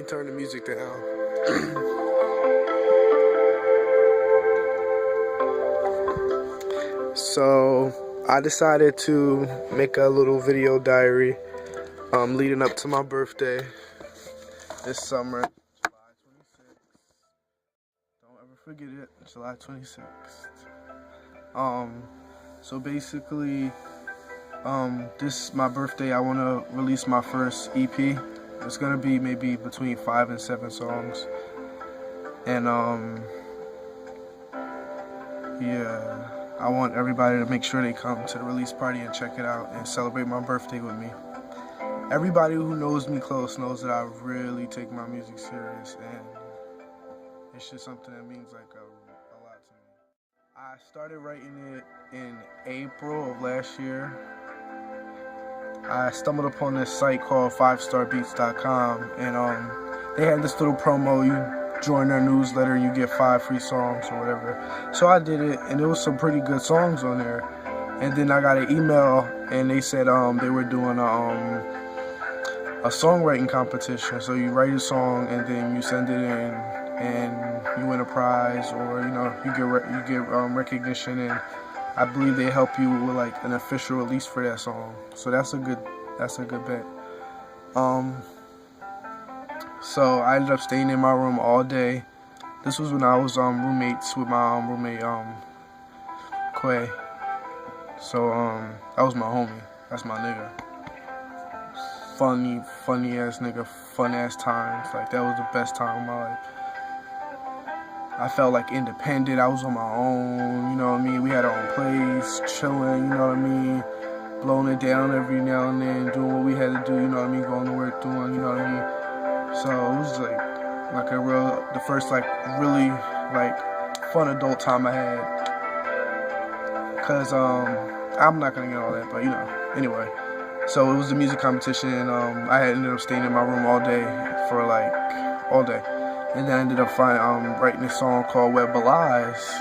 turn the music down. So I decided to make a little video diary leading up to my birthday this summer. July 26th. Don't ever forget it. July 26th. So basically, this is my birthday. I want to release my first EP. It's gonna be maybe between 5 and 7 songs. And yeah, I want everybody to make sure they come to the release party and check it out and celebrate my birthday with me. Everybody who knows me close knows that I really take my music serious, and it's just something that means like a lot to me. I started writing it in April of last year. I stumbled upon this site called 5starbeats.com, and they had this little promo. You join their newsletter and you get 5 free songs or whatever. So I did it, and there was some pretty good songs on there. And then I got an email, and they said they were doing a songwriting competition. So you write a song and then you send it in, and you win a prize, or you get recognition, and I believe they help you with like an official release for that song. So that's a good bet. So I ended up staying in my room all day. This was when I was roommates with my roommate Quay. So that was my homie. That's my nigga. Funny ass nigga, fun ass times. Like, that was the best time of my life. I felt like independent. I was on my own, you know what I mean? We had our own place, chilling, you know what I mean? Blowing it down every now and then, doing what we had to do, you know what I mean? Going to work, doing, you know what I mean? So it was like the first like really like fun adult time I had. Cause I'm not gonna get all that, but anyway. So it was a music competition, and I had ended up staying in my room all day. And then I ended up writing a song called Web Lies.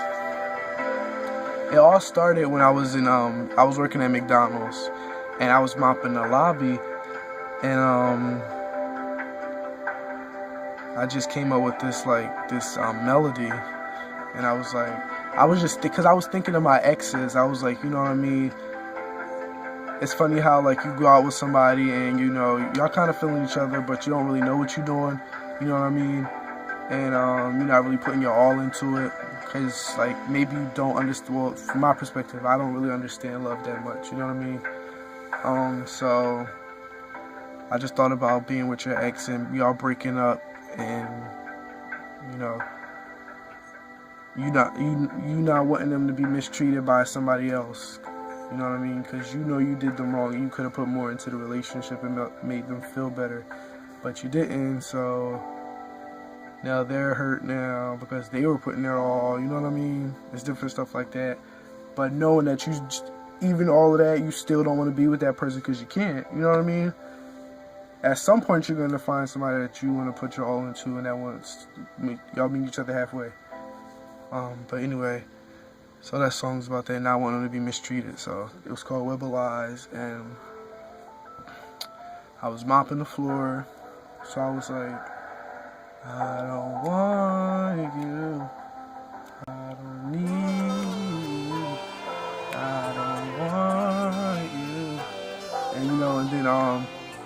It all started when I was I was working at McDonald's, and I was mopping the lobby, and I just came up with this melody, and I was because I was thinking of my exes. I was like, you know what I mean? It's funny how like you go out with somebody and y'all kind of feeling each other, but you don't really know what you're doing. You know what I mean? And you're not really putting your all into it, because like maybe you don't understand. Well, from my perspective, I don't really understand love that much. You know what I mean? So I just thought about being with your ex and y'all breaking up, and you not wanting them to be mistreated by somebody else. You know what I mean? Because you did them wrong. You could have put more into the relationship and made them feel better, but you didn't. So now they're hurt now because they were putting their all. You know what I mean? It's different stuff like that. But knowing that even all of that, you still don't want to be with that person because you can't. You know what I mean? At some point, you're going to find somebody that you want to put your all into, and that wants y'all meet each other halfway. But anyway, so that song's about that, not wanting to be mistreated. So it was called Web Lies, and I was mopping the floor. So I was like, I don't want you, I don't need you, I don't want you. And and then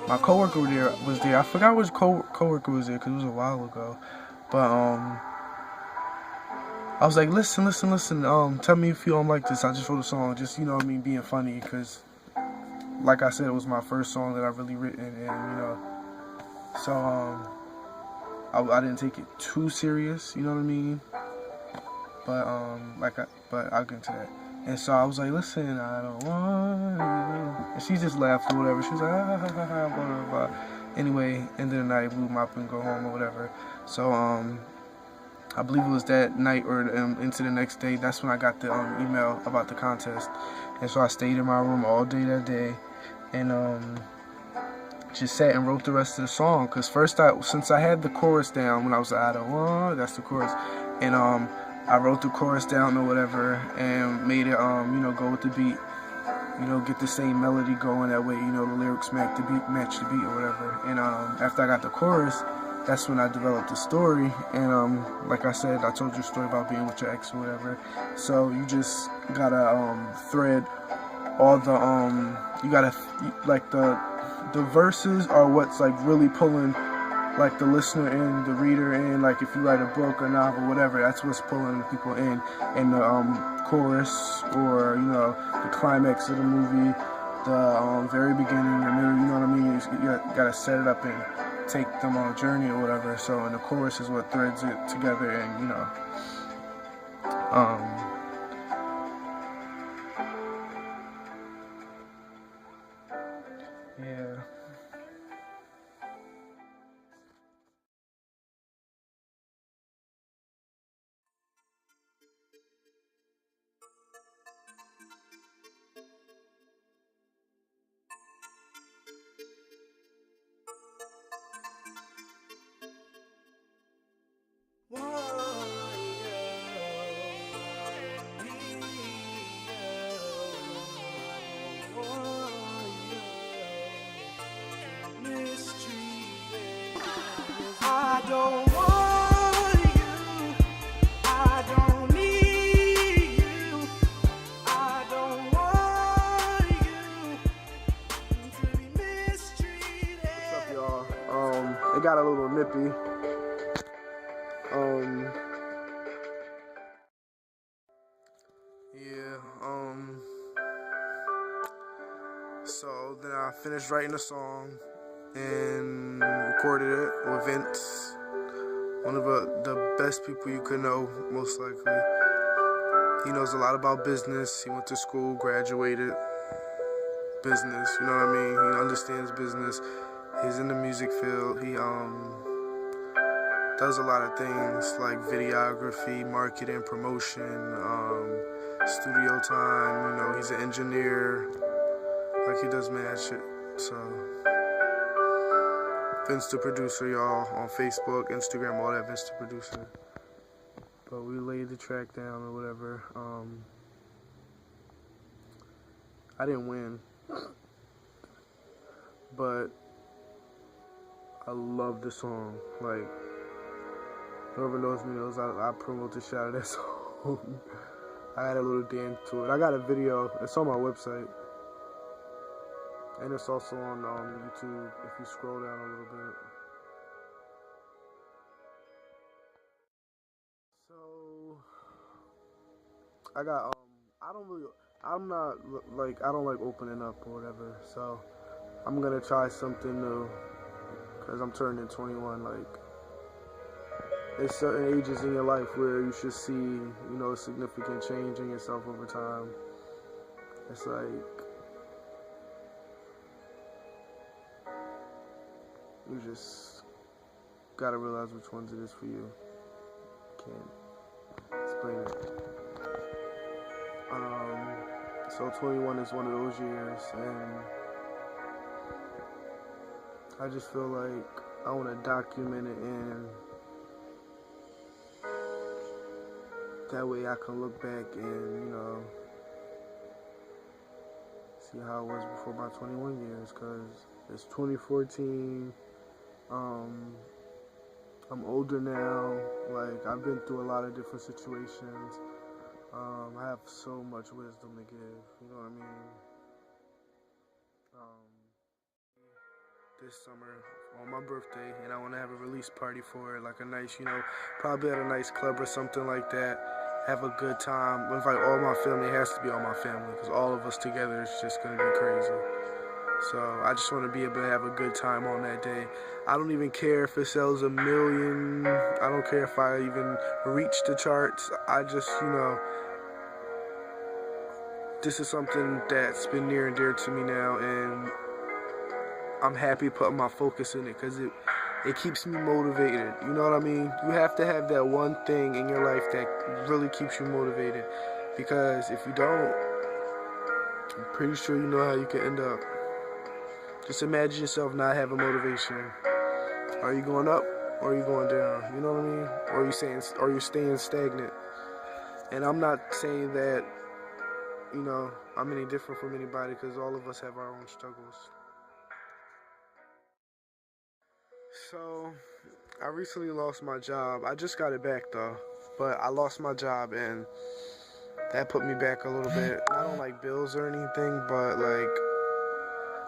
my coworker was there. I forgot which coworker was there because it was a while ago. But I was like, listen. Tell me if you don't like this. I just wrote a song, just being funny, because like I said, it was my first song that I really written, and so I didn't take it too serious, you know what I mean? But but I'll get into that. And so I was like, listen, I don't want you. And she just laughed or whatever. She was like, ah, ha, ha, ha, blah, blah, blah. Anyway, end of the night, we mop and go home or whatever. So I believe it was that night or into the next day. That's when I got the email about the contest. And so I stayed in my room all day that day, and just sat and wrote the rest of the song. Because since I had the chorus down when I was like, I don't want, that's the chorus, and I wrote the chorus down or whatever, and made it go with the beat, get the same melody going. That way, the lyrics match the beat or whatever. And after I got the chorus, that's when I developed the story. And like I said, I told you a story about being with your ex or whatever. So you just gotta thread all the you gotta like the verses are what's like really pulling like the listener in, the reader in. Like if you write a book or novel, whatever, that's what's pulling people in. And the chorus, or you know, the climax of the movie, the very beginning, the middle, you know what I mean? You gotta set it up and take them on a journey or whatever. So, and the chorus is what threads it together, and you know, yeah. I don't want you, I don't need you, I don't want you to be mistreated. What's up, y'all? It got a little nippy. So then I finished writing the song and recorded it with Vince, one of the best people you could know, most likely. He knows a lot about business. He went to school, graduated business, you know what I mean? He understands business. He's in the music field. He does a lot of things like videography, marketing, promotion, studio time, you know, he's an engineer. Like, he does mad shit. So Vince the Producer, y'all, on Facebook, Instagram, all that, Vince the Producer. But we laid the track down or whatever. I didn't win, but I love the song. Like, whoever knows me knows I promote the shit out of that song. I had a little dance to it. I got a video. It's on my website. And it's also on YouTube if you scroll down a little bit. So I got I don't like opening up or whatever. So I'm gonna try something new, cause I'm turning 21. Like, there's certain ages in your life where you should see, you know, a significant change in yourself over time. It's like, you just gotta realize which ones it is for you. Can't explain it. So 21 is one of those years, and I just feel like I want to document it, and that way I can look back and, you know, see how it was before my 21 years, because it's 2014. I'm older now. Like, I've been through a lot of different situations. I have so much wisdom to give, you know what I mean? This summer on my birthday, and I want to have a release party for it, like a nice, you know, probably at a nice club or something like that. Have a good time. Invite all my family. It has to be all my family, because all of us together is just going to be crazy. So I just want to be able to have a good time on that day. I don't even care if it sells 1 million. I don't care if I even reach the charts. I just, you know, this is something that's been near and dear to me now, and I'm happy putting my focus in it, because it keeps me motivated. You know what I mean? You have to have that one thing in your life that really keeps you motivated, because if you don't, I'm pretty sure you know how you can end up. Just imagine yourself not having motivation. Are you going up or are you going down? You know what I mean? Or are you staying stagnant? And I'm not saying that, you know, I'm any different from anybody, because all of us have our own struggles. So I recently lost my job. I just got it back though, but I lost my job and that put me back a little bit. Not on like bills or anything, but like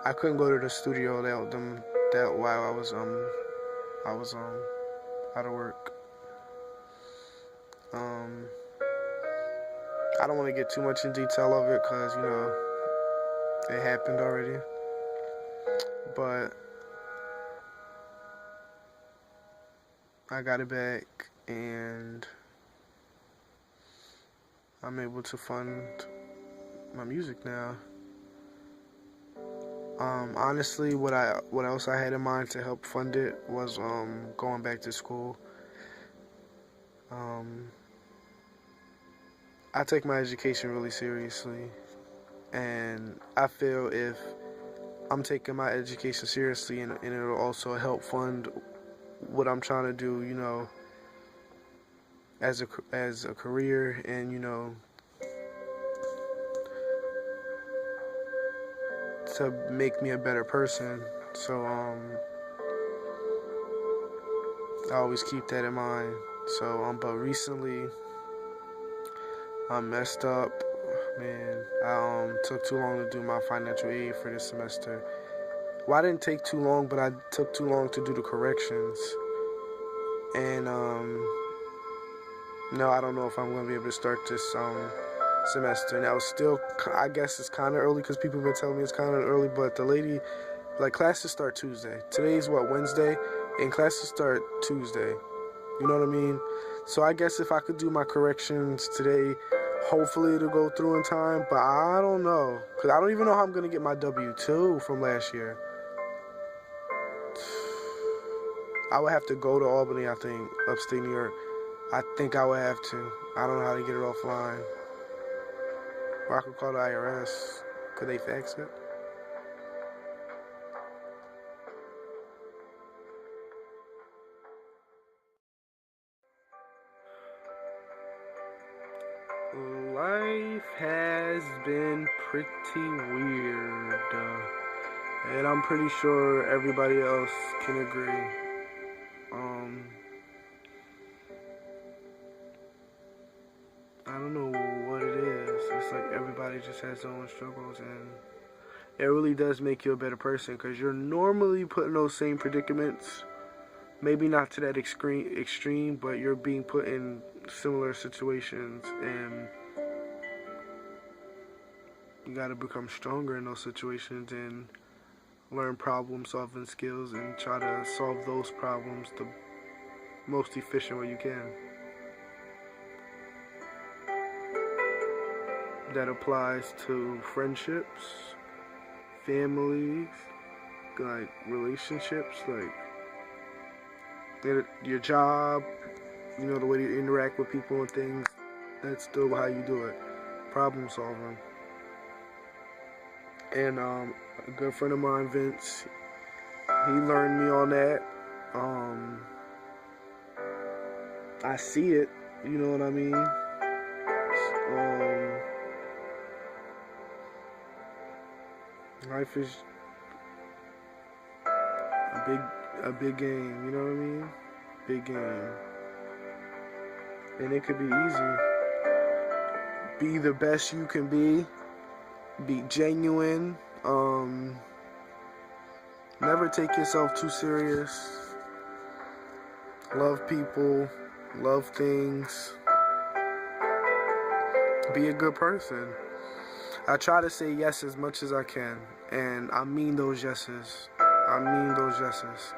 I couldn't go to the studio that while I was out of work. I don't want to get too much in detail of it because you know it happened already, but I got it back and I'm able to fund my music now. Honestly, what else I had in mind to help fund it was going back to school. I take my education really seriously, and I feel if I'm taking my education seriously and it'll also help fund what I'm trying to do, you know, as a career, and you know, to make me a better person. So I always keep that in mind. So but recently I messed up, man. I took too long to do my financial aid for this semester. Well, I didn't take too long, but I took too long to do the corrections. And no, I don't know if I'm gonna be able to start this semester. Now, still, I guess it's kind of early because people have been telling me it's kind of early. But the lady, like, classes start Tuesday. Today's what, Wednesday, and classes start Tuesday. You know what I mean? So I guess if I could do my corrections today, hopefully it'll go through in time. But I don't know, because I don't even know how I'm gonna get my W-2 from last year. I would have to go to Albany, I think, upstate New York. I think I would have to. I don't know how to get it offline. Or I could call the IRS. Could they fax it? Life has been pretty weird. And I'm pretty sure everybody else can agree. I don't know what it is. It's like everybody just has their own struggles, and it really does make you a better person because you're normally put in those same predicaments. Maybe not to that extreme, but you're being put in similar situations, and you gotta become stronger in those situations and learn problem solving skills and try to solve those problems the most efficient way you can. That applies to friendships, families, like relationships, like your job, you know, the way you interact with people and things. That's still how you do it. Problem solving. And a good friend of mine, Vince, he learned me on that. I see it, you know what I mean? Life is a big game, you know what I mean? Big game. And it could be easy. Be the best you can be. Be genuine. Never take yourself too serious. Love people. Love things. Be a good person. I try to say yes as much as I can, and I mean those yeses. I mean those yeses.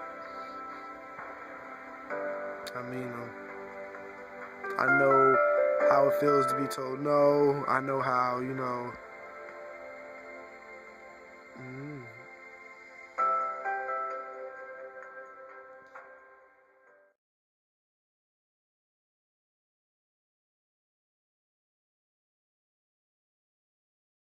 I mean them. I know how it feels to be told no. I know how, you know.